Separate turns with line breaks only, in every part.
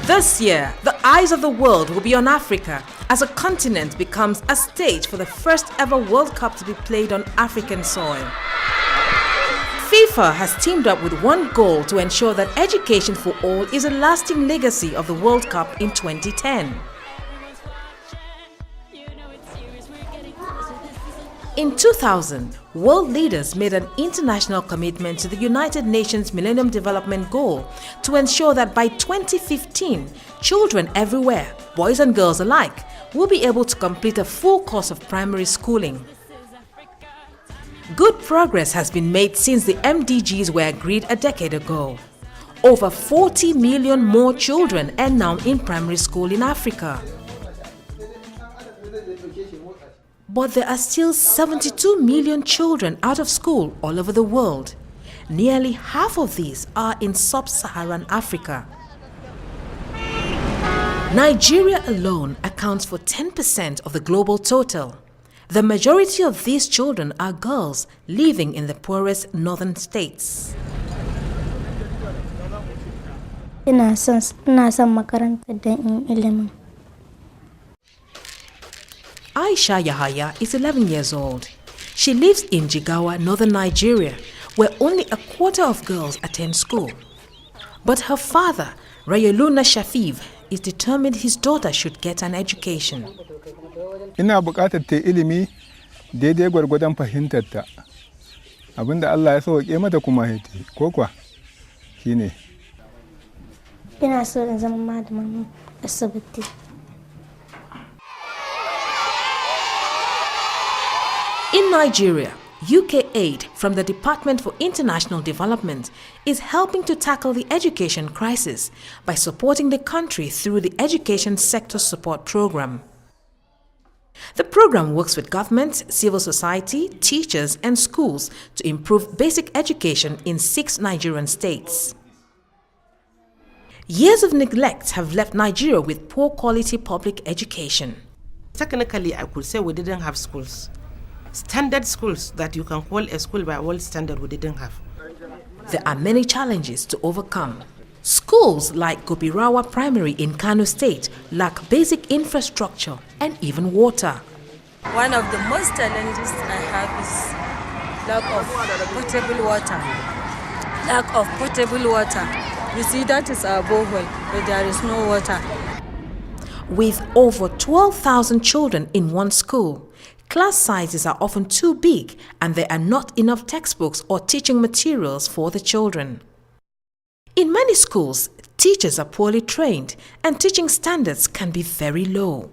This year, the eyes of the world will be on Africa as a continent becomes a stage for the first ever World Cup to be played on African soil. FIFA has teamed up with one goal to ensure that education for all is a lasting legacy of the World Cup in 2010. In 2000, world leaders made an international commitment to the United Nations Millennium Development Goal to ensure that by 2015, children everywhere, boys and girls alike, will be able to complete a full course of primary schooling. Good progress has been made since the MDGs were agreed a decade ago. Over 40 million more children are now in primary school in Africa. But there are still 72 million children out of school all over the world. Nearly half of these are in sub-Saharan Africa. Nigeria alone accounts for 10% of the global total. The majority of these children are girls living in the poorest northern states.
Ina son makarantar da ilimin.
Aisha Yahaya is 11 years old. She lives in Jigawa, northern Nigeria, where only a quarter of girls attend school. But her father, Rayoluna Shafiv, is determined his daughter should get an education.
Ina buƙatar ta ilimi daidai gwargwadon fahimtarta. Abinda Allah ya sauke mata kuma ya yi, ko kuwa shine.
Ina so in zama malamin asibiti.
In Nigeria, UK Aid from the Department for International Development is helping to tackle the education crisis by supporting the country through the Education Sector Support Program. The program works with government, civil society, teachers and schools to improve basic education in 6 Nigerian states. Years of neglect have left Nigeria with poor quality public education.
Technically, I could say we didn't have schools. Standard schools that you can call a school by world standard we didn't have.
There are many challenges to overcome. Schools like Gobirawa Primary in Kano State lack basic infrastructure and even water.
One of the most challenges I have is lack of potable water. Lack of potable water. You see, that is our borehole, but there is no water.
With over 12,000 children in one school, class sizes are often too big and there are not enough textbooks or teaching materials for the children. In many schools, teachers are poorly trained and teaching standards can be very low.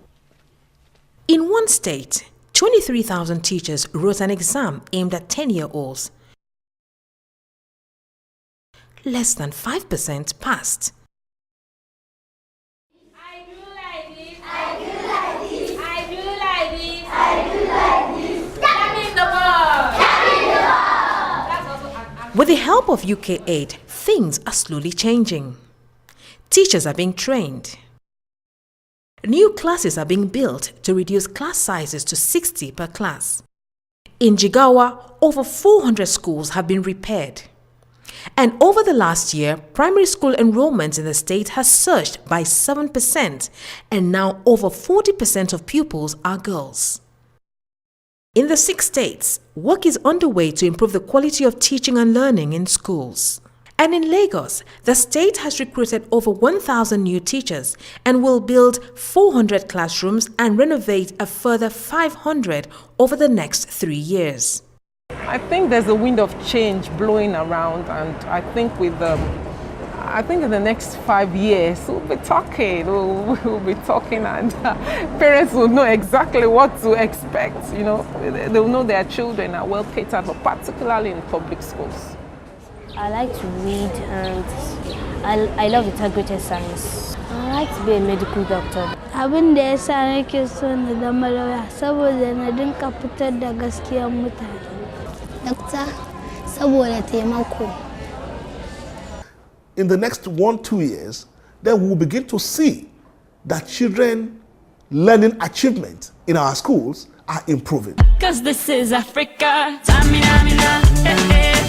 In one state, 23,000 teachers wrote an exam aimed at 10-year-olds. Less than 5% passed. With the help of UK Aid, things are slowly changing. Teachers are being trained. New classes are being built to reduce class sizes to 60 per class. In Jigawa, over 400 schools have been repaired. And over the last year, primary school enrollment in the state has surged by 7%, and now over 40% of pupils are girls. In the 6 states, work is underway to improve the quality of teaching and learning in schools. And in Lagos, the state has recruited over 1,000 new teachers and will build 400 classrooms and renovate a further 500 over the next 3 years.
I think there's a wind of change blowing around, and I think in the next 5 years we'll be talking, and parents will know exactly what to expect. You know, they'll know their children are well catered for, particularly in public schools.
I like to read and I love integrated science. I like to be a medical doctor. Abin da yasa nake so na zama lauya saboda na dinka fitar da gaskiyar mutane. Doctor, saboda taimako.
In the next 1-2 years, then we will begin to see that children learning achievement in our schools are improving.
Cause this is Africa. Samina, mina,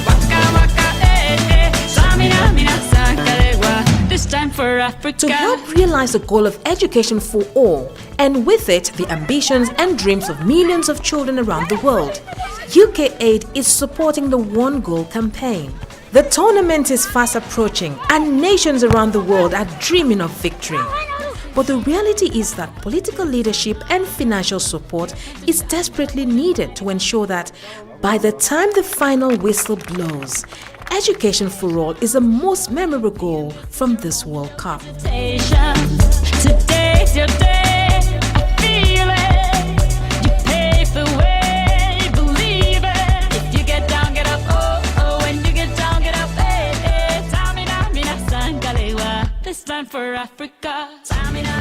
waka, waka, Samina, mina, sakarewa. this time for Africa.
To help realize the goal of education for all, and with it the ambitions and dreams of millions of children around the world, UKAID is supporting the One Goal campaign. The tournament is fast approaching and nations around the world are dreaming of victory. But the reality is that political leadership and financial support is desperately needed to ensure that by the time the final whistle blows, education for all is the most memorable goal from this World Cup.
Today's your day, I feel it. You pave the way, believe it. If you get down, get up, oh, oh. When you get down, get up, hey, hey. Tamina, mina, sangalewa. This time for Africa. Tamina.